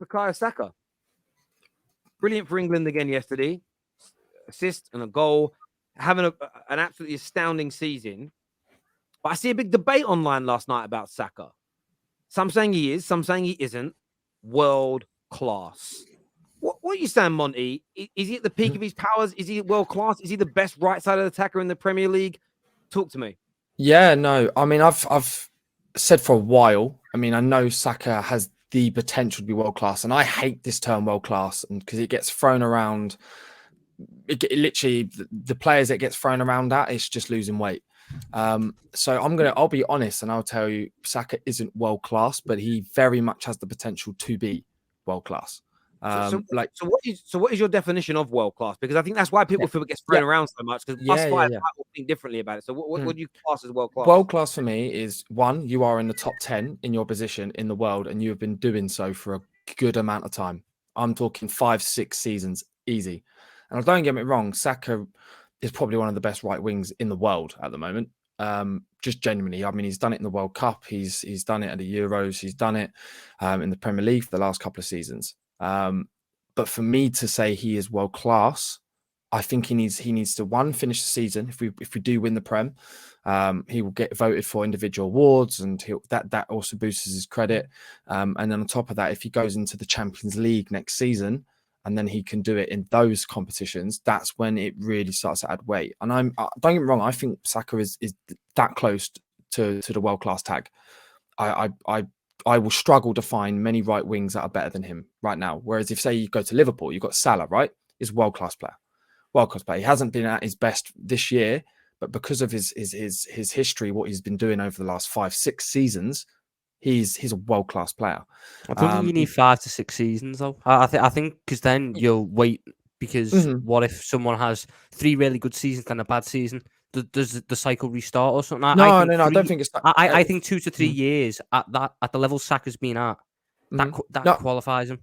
Bukayo Saka. Brilliant for England again yesterday. Assist and a goal. Having an absolutely astounding season. But I see a big debate online last night about Saka. Some saying he is, some saying he isn't. World class. What are you saying, Monty? Is he at the peak of his powers? Is he world class? Is he the best right-sided attacker in the Premier League? Talk to me. Yeah, no. I mean, I've said for a while. I mean, I know Saka has the potential to be world class, and I hate this term world class, and because it gets thrown around. It literally the players it gets thrown around at is just losing weight. So I'll be honest, and I'll tell you, Saka isn't world class, but he very much has the potential to be world class. So what is your definition of world class? Because I think that's why people feel it gets thrown around so much. Because us five might all think differently about it. So what do you class as world class? World class for me is one, you are in the top 10 in your position in the world, and you have been doing so for a good amount of time. I'm talking 5-6 seasons, easy. And don't get me wrong, Saka is probably one of the best right wings in the world at the moment. Just genuinely, I mean, he's done it in the World Cup. He's done it at the Euros. He's done it in the Premier League for the last couple of seasons. But for me to say he is world class, I think he needs to finish the season. If we do win the Prem, he will get voted for individual awards, and that also boosts his credit. And then on top of that, if he goes into the Champions League next season, and then he can do it in those competitions, that's when it really starts to add weight. And don't get me wrong, I think Saka is that close to the world class tag. I will struggle to find many right wings that are better than him right now. Whereas if say you go to Liverpool, you've got Salah, right? He's a world class player. He hasn't been at his best this year, but because of his history, what he's been doing over the last 5-6 seasons, he's a world class player. I don't think you need 5 to 6 seasons though. I think because then you'll wait. Because what if someone has 3 really good seasons and a bad season? Does the cycle restart or something? No, I don't think it's that. I think 2 to 3 years at the level Saka's been at, that qualifies him.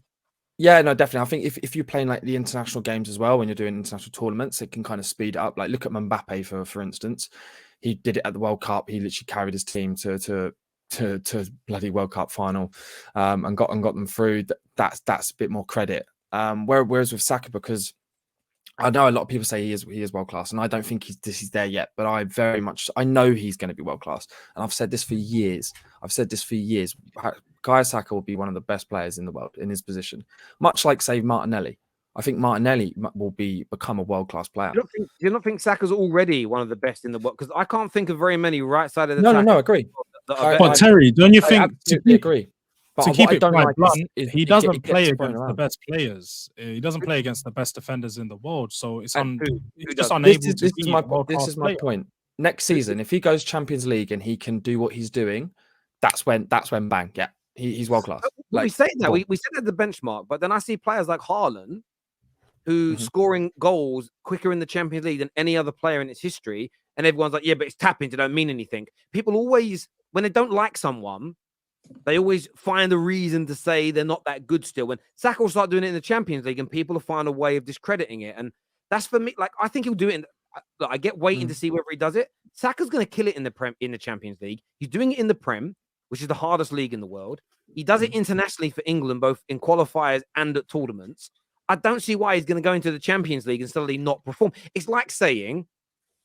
Yeah, no, definitely. I think if you're playing like the international games as well, when you're doing international tournaments, it can kind of speed it up. Like look at Mbappe for instance. He did it at the World Cup. He literally carried his team to bloody World Cup final, and got them through. That's a bit more credit. Whereas with Saka, because I know a lot of people say he is world class, and I don't think he's there yet. But I know he's going to be world class, and I've said this for years. Bukayo Saka will be one of the best players in the world in his position, much like say Martinelli. I think Martinelli will become a world class player. Do you not think Saka's already one of the best in the world? Because I can't think of very many right-sided attackers. No, agree. But Terry, don't you think? I agree. But to keep it quite blunt, he doesn't play against the best players. He doesn't play against the best defenders in the world. So it's he's just unable to This is my point. Next season, if he goes Champions League and he can do what he's doing, that's when bang, yeah, he's world class. We say that we said that the benchmark, but then I see players like Haaland who scoring goals quicker in the Champions League than any other player in its history, and everyone's like, yeah, but it's tap-ins, it don't mean anything. People always, when they don't like someone, they always find a reason to say they're not that good still. When Saka will start doing it in the Champions League and people will find a way of discrediting it. And that's for me, like, I think he'll do it. I get waiting to see whether he does it. Saka's going to kill it in the Champions League. He's doing it in the Prem, which is the hardest league in the world. He does it internationally for England, both in qualifiers and at tournaments. I don't see why he's going to go into the Champions League and suddenly not perform. It's like saying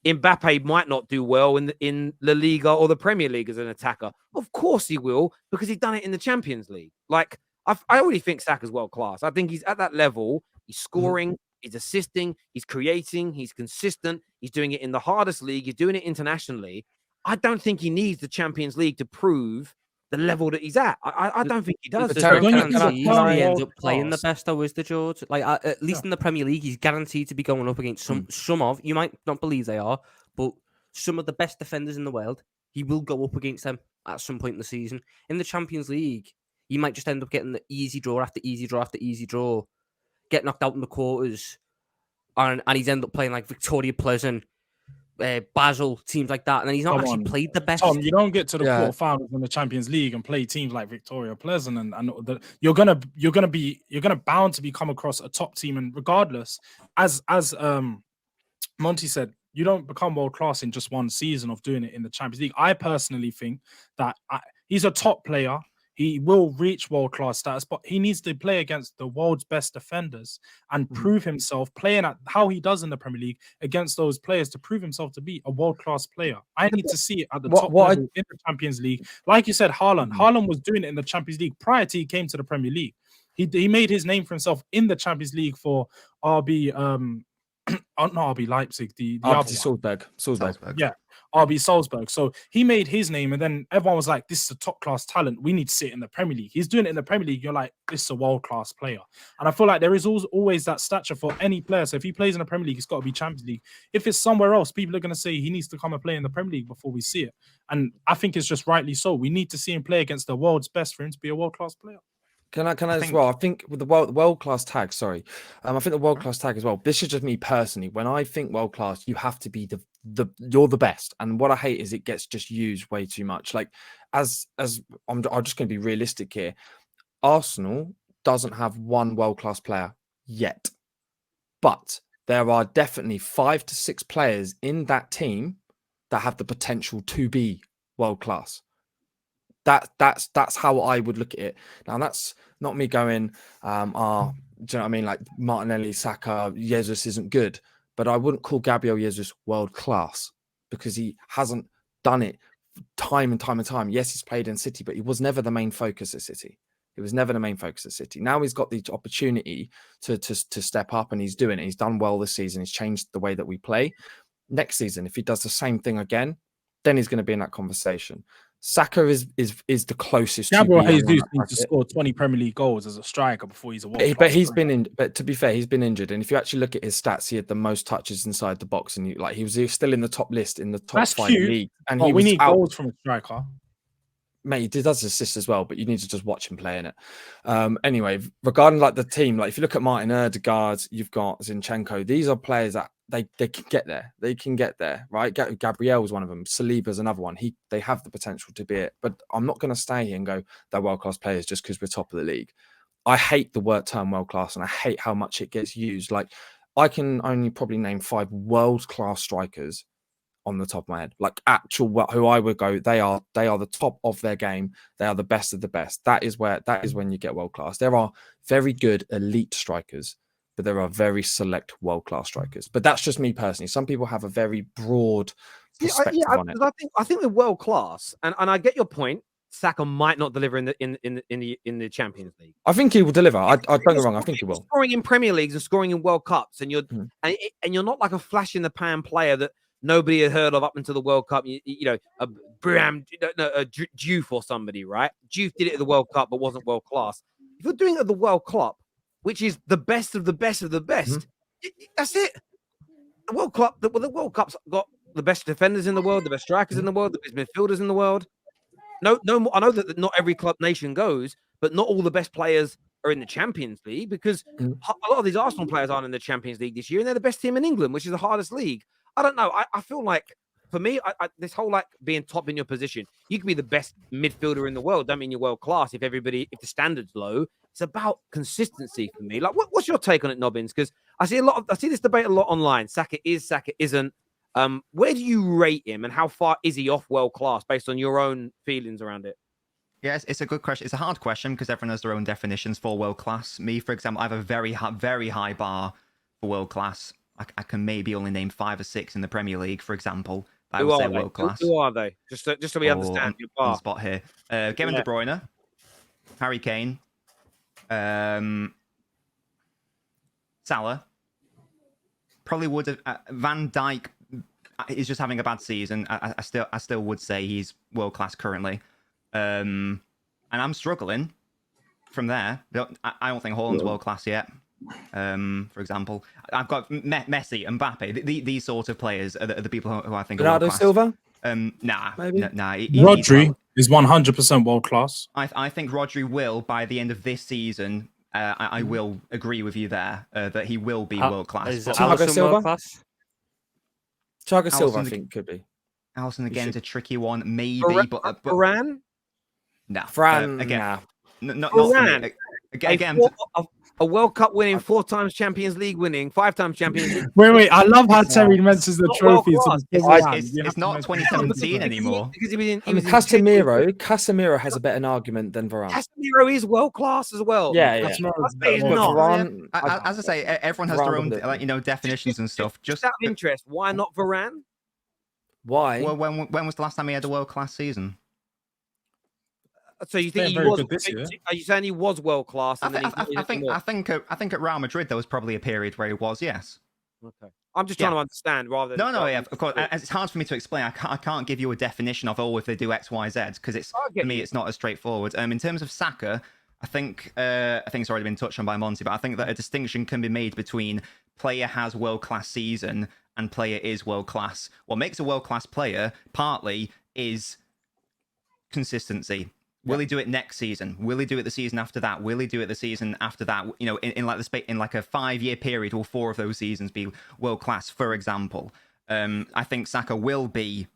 Mbappe might not do well in La Liga or the Premier League as an attacker. Of course he will, because he's done it in the Champions League. Like, I already think Saka's world class. I think he's at that level. He's scoring, he's assisting, he's creating, he's consistent. He's doing it in the hardest league. He's doing it internationally. I don't think he needs the Champions League to prove the level that he's at. I don't think he does. He ends up playing the best, though, is the George. Like at least in the Premier League, he's guaranteed to be going up against some of, you might not believe they are, but some of the best defenders in the world. He will go up against them at some point in the season. In the Champions League, you might just end up getting the easy draw after easy draw after easy draw, get knocked out in the quarters, and he's end up playing like Victoria Pleasant, Basel, teams like that, and then he's not actually played the best. Tom, you don't get to the quarterfinals in the Champions League and play teams like Victoria Pleasant, and you're gonna bound to come across a top team, and regardless, as Monty said, you don't become world class in just one season of doing it in the Champions League. I personally think that he's a top player. He will reach world-class status, but he needs to play against the world's best defenders and prove himself playing at how he does in the Premier League against those players to prove himself to be a world-class player. I need to see it at the top level in the Champions League. Like you said, Haaland. Haaland was doing it in the Champions League prior to he came to the Premier League. He made his name for himself in the Champions League for RB not RB Leipzig, the other Salzburg. Yeah, RB Salzburg. So he made his name, and then everyone was like, this is a top-class talent. We need to see it in the Premier League. He's doing it in the Premier League. You're like, this is a world-class player. And I feel like there is always that stature for any player. So if he plays in the Premier League, it's got to be Champions League. If it's somewhere else, people are going to say he needs to come and play in the Premier League before we see it. And I think it's just rightly so. We need to see him play against the world's best for him to be a world-class player. Can I as well? I think with the world class tag, I think the world class tag as well. This is just me personally. When I think world class, you have to be you're the best. And what I hate is it gets just used way too much. Like I'm just going to be realistic here. Arsenal doesn't have one world class player yet, but there are definitely 5 to 6 players in that team that have the potential to be world class. That's how I would look at it. Now that's not me going, do you know what I mean? Like Martinelli, Saka, Jesus isn't good, but I wouldn't call Gabriel Jesus world class because he hasn't done it time and time and time. Yes, he's played in City, but he was never the main focus at City. He was never the main focus at City. Now he's got the opportunity to step up, and he's doing it. He's done well this season. He's changed the way that we play. Next season, if he does the same thing again, then he's going to be in that conversation. Saka is the closest. Gabriel Jesus needs to score 20 Premier League goals as a striker before he's a world. But he's been in. But to be fair, he's been injured. And if you actually look at his stats, he had the most touches inside the box, and he was still in the top list in the top 5 league. And we need goals from a striker. Mate, he does assist as well, but you need to just watch him play in it. Anyway, regarding like the team, like if you look at Martin Odegaard, you've got Zinchenko. These are players that they can get there. They can get there, right? Gabriel was one of them. Saliba's another one. They have the potential to be it. But I'm not going to stay here and go, they're world-class players just because we're top of the league. I hate the word term world-class, and I hate how much it gets used. Like, I can only probably name 5 world-class strikers on the top of my head. Like, actual, who I would go, they are the top of their game. They are the best of the best. That is when you get world-class. There are very good elite strikers, but there are very select world-class strikers. But that's just me personally. Some people have a very broad perspective on it. I think we're world-class, and I get your point. Saka might not deliver in the Champions League. I think he will deliver. I don't get wrong. I think he will. Scoring in Premier Leagues and scoring in World Cups, and you're not like a flash in the pan player that nobody had heard of up until the World Cup. You know, Diouf or somebody, right? Diouf did it at the World Cup, but wasn't world class. If you're doing it at the World Cup, which is the best of the best of the best, that's it. The World Cup, the World Cup's got the best defenders in the world, the best strikers in the world, the best midfielders in the world. No, I know that not every club nation goes, but not all the best players are in the Champions League because a lot of these Arsenal players aren't in the Champions League this year, and they're the best team in England, which is the hardest league. I don't know. I feel like, for me, this whole like being top in your position, you can be the best midfielder in the world. Don't mean you're world class if the standard's low. It's about consistency for me. Like, what's your take on it, Nobbins? Because I see this debate a lot online. Saka is, Saka isn't. Where do you rate him, and how far is he off world class based on your own feelings around it? Yes, it's a good question. It's a hard question because everyone has their own definitions for world class. Me, for example, I have a very high bar for world class. I can maybe only name 5 or 6 in the Premier League, for example. I would say world class. Who are they? Just so we understand your bar. On the spot here. Kevin De Bruyne, Harry Kane, Salah. Probably would have Van Dijk. He's just having a bad season. I still would say he's world class currently, and I'm struggling from there. I don't think Haaland's world class yet. For example, I've got Messi and Mbappe. These sort of players are the people who I think are world class. Silva? Nah. Rodri is 100% world class. I think Rodri will by the end of this season. I will agree with you there that he will be world class. Thiago Silva? Thiago Silva, I think, could be. Alisson again is a tricky one, maybe. But Varane? No. Fran, again, nah. not for me. Again, a World Cup winning, 4 times Champions League winning, 5 times Champions League. Wait. I love how Terry mentions the Not trophies. world-class. It's not 2017 anymore. Because he was in, I mean, Casemiro has a better argument than Varane. Casemiro is world class as well. Yeah. He's But not. Varane, As I say, everyone has their own definitions and stuff. Just out of interest, why not Varane? why? Well, when was the last time he had a world class season? So you think he very was? good this year. Are you saying he was world class? I think at Real Madrid there was probably a period where he was. Yes. Okay. I'm just trying to understand rather than. No, yeah, of course. It's hard for me to explain. I can't give you a definition of if they do X, Y, Z because for me it's not as straightforward. In terms of Saka, I think it's already been touched on by Monty, but I think that a distinction can be made between player has world class season and player is world class. What makes a world class player partly is consistency. Will he do it next season? Will he do it the season after that? Will he do it the season after that? You know, in like a 5-year period, will 4 of those seasons be world class? For example, I think Saka will be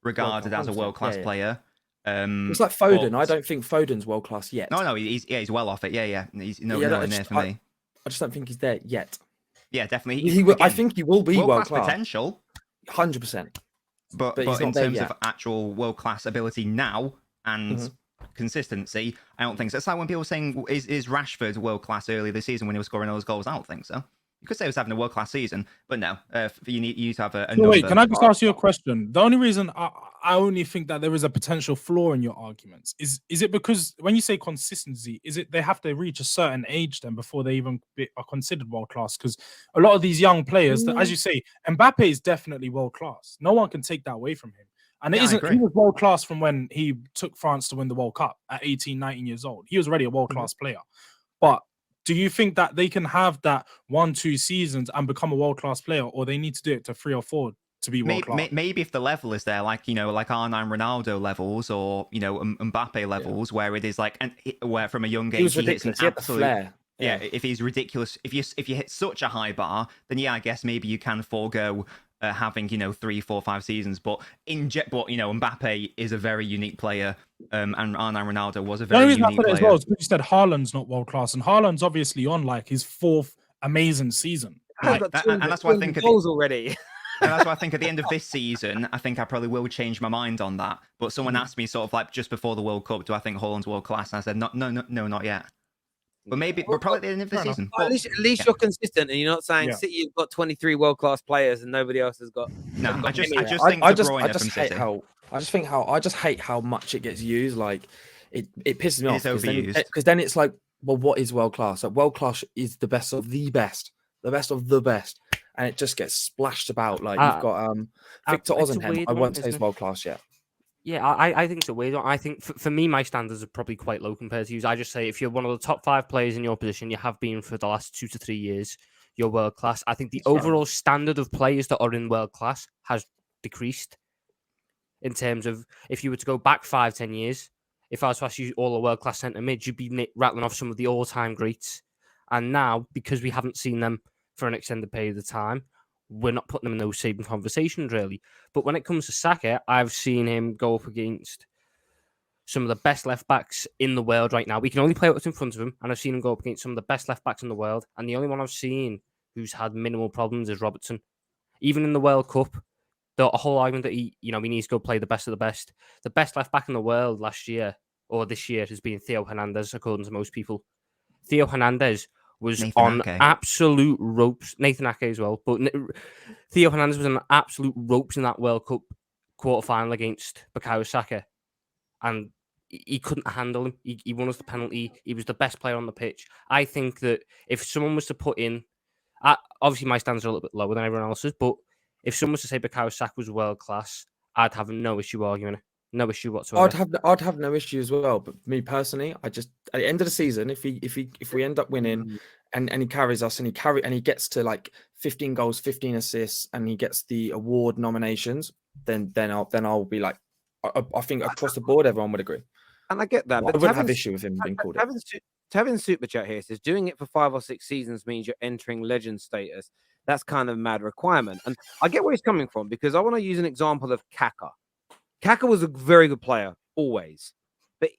regarded as a world class player. It's like Foden. I don't think Foden's world class yet. No, he's well off it. Yeah. He's nowhere near for me. I just don't think he's there yet. Yeah, definitely. I think he will be world class potential, 100%. But in terms of actual world class ability now and consistency, I don't think so. It's like when people are saying, is Rashford world class earlier this season when he was scoring those goals? I don't think so. You could say he was having a world class season, but no. You to have a number. Wait, can I just ask you a question? The only reason I only think that there is a potential flaw in your arguments is it because when you say consistency, is it they have to reach a certain age then before they even are considered world class? Because a lot of these young players, as you say, Mbappe is definitely world class. No one can take that away from him. And he was world class from when he took France to win the World Cup at 18, 19 years old. He was already a world class player. But do you think that they can have that 1-2 seasons and become a world class player, or they need to do it to 3 or 4 to be world class? Maybe if the level is there, like like R9 Ronaldo levels, or Mbappe levels, where it is where from a young age he hits an absolute flair. Yeah, if he's ridiculous, if you hit such a high bar, then I guess maybe you can forego having 3, 4, 5 seasons. But Mbappe is a very unique player, and R9 Ronaldo was a very unique player. The only reason I put it as well is because you said Haaland's not world class, and Haaland's obviously on his 4th amazing season. And that's why I think goals already. And that's why I think at the end of this season, I think I probably will change my mind on that. But someone asked me sort of like just before the World Cup, do I think Haaland's world class? And I said no, not yet. But probably at the end of the season. At least you're consistent, and you're not saying City have got 23 world class players and nobody else has got. No, I just think I just hate how much it gets used. Like it pisses me off because then it's like, well, what is world class? Like world class is the best of the best, and it just gets splashed about. Like you've got Victor Osimhen. I won't say he's world class yet. Yeah, I think it's a weird one. I think for me, my standards are probably quite low compared to you. I just say if you're one of the top 5 players in your position, you have been for the last 2 to 3 years, you're world class. I think the overall standard of players that are in world class has decreased in terms of if you were to go back 5-10 years, if I was to ask you all the world class centre mids, you'd be rattling off some of the all-time greats. And now, because we haven't seen them for an extended period of time, we're not putting them in those same conversations, really. But when it comes to Saka, I've seen him go up against some of the best left-backs in the world right now. We can only play what's in front of him, and I've seen him go up against some of the best left-backs in the world, and the only one I've seen who's had minimal problems is Robertson. Even in the World Cup, the whole argument that he needs to go play the best of the best. The best left-back in the world last year, or this year, has been Theo Hernandez, according to most people. Theo Hernandez was on absolute ropes. Nathan Ake as well. But Theo Hernandez was on absolute ropes in that World Cup quarter-final against Bukayo Saka. And he couldn't handle him. He won us the penalty. He was the best player on the pitch. I think that if someone was to put in... obviously, my standards are a little bit lower than everyone else's, but if someone was to say Bukayo Saka was world-class, I'd have no issue arguing it. No issue whatsoever. I'd have no issue as well. But me personally, I just at the end of the season, if we end up winning and he carries us and he gets to like 15 goals, 15 assists, and he gets the award nominations, then I'll be like, I think across the board everyone would agree. And I get that. But I wouldn't have issue with him being called. Tevin Super Chat here says doing it for 5 or 6 seasons means you're entering legend status. That's kind of a mad requirement. And I get where he's coming from because I want to use an example of Kaka. Kaka was a very good player, always. But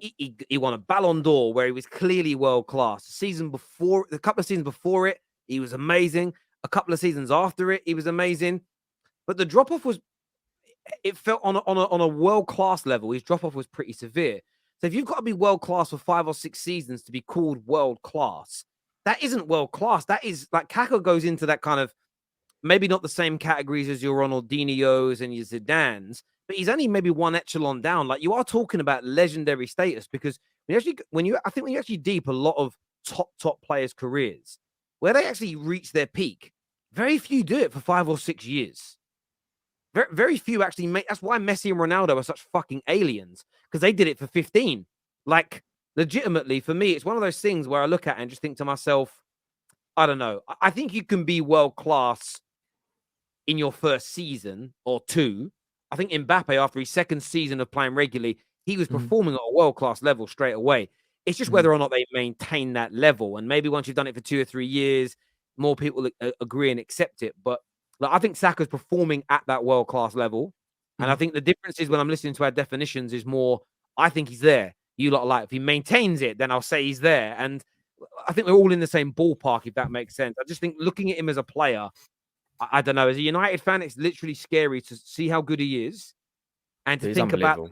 he won a Ballon d'Or where he was clearly world class. The couple of seasons before it, he was amazing. A couple of seasons after it, he was amazing. But the drop off it felt on a world class level. His drop off was pretty severe. So if you've got to be world class for 5 or 6 seasons to be called world class, that isn't world class. That is like Kaka goes into that kind of maybe not the same categories as your Ronaldinho's and your Zidane's, but he's only maybe one echelon down. Like you are talking about legendary status because I think when you actually deep a lot of top players' careers where they actually reach their peak, very few do it for 5 or 6 years. Very, very few actually make. That's why Messi and Ronaldo are such fucking aliens because they did it for 15. Like legitimately, for me, it's one of those things where I look at it and just think to myself, I don't know. I think you can be world class in your first season or 2. I think Mbappe, after his second season of playing regularly, he was performing at a world class level straight away. It's just whether or not they maintain that level. And maybe once you've done it for 2 or 3 years, more people agree and accept it. But like, I think Saka's performing at that world class level. And I think the difference is when I'm listening to our definitions is more, I think he's there. You lot are like, if he maintains it, then I'll say he's there. And I think we're all in the same ballpark, if that makes sense. I just think looking at him as a player, I don't know. As a United fan, it's literally scary to see how good he is and to think about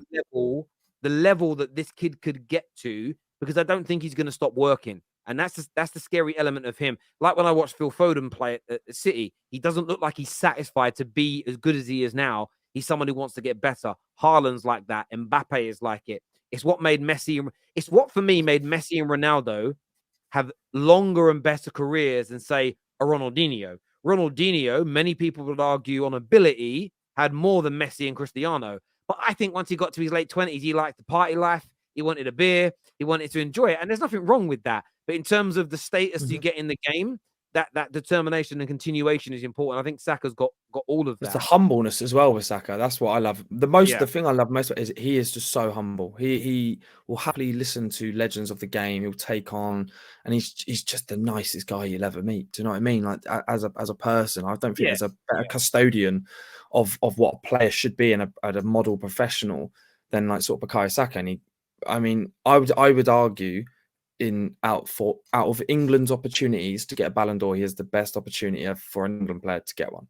the level that this kid could get to, because I don't think he's going to stop working. And that's the scary element of him. Like when I watched Phil Foden play at City, he doesn't look like he's satisfied to be as good as he is now. He's someone who wants to get better. Haaland's like that. Mbappe is like it. It's what made Messi. It's what for me made Messi and Ronaldo have longer and better careers than say a Ronaldinho. Ronaldinho, many people would argue on ability, had more than Messi and Cristiano. But I think once he got to his late 20s, he liked the party life. He wanted a beer. He wanted to enjoy it. And there's nothing wrong with that. But in terms of the status you get in the game, that determination and continuation is important. I think Saka's got all of that. It's the humbleness as well with Saka. That's what I love the most. The thing I love most is he is just so humble. He will happily listen to legends of the game. He'll take on, and he's just the nicest guy you'll ever meet. Do you know what I mean? Like as a person, I don't think there's a better custodian of what a player should be and a model professional than like sort of Bukayo Saka. And I would argue out of England's opportunities to get a Ballon d'Or, he has the best opportunity for an England player to get one.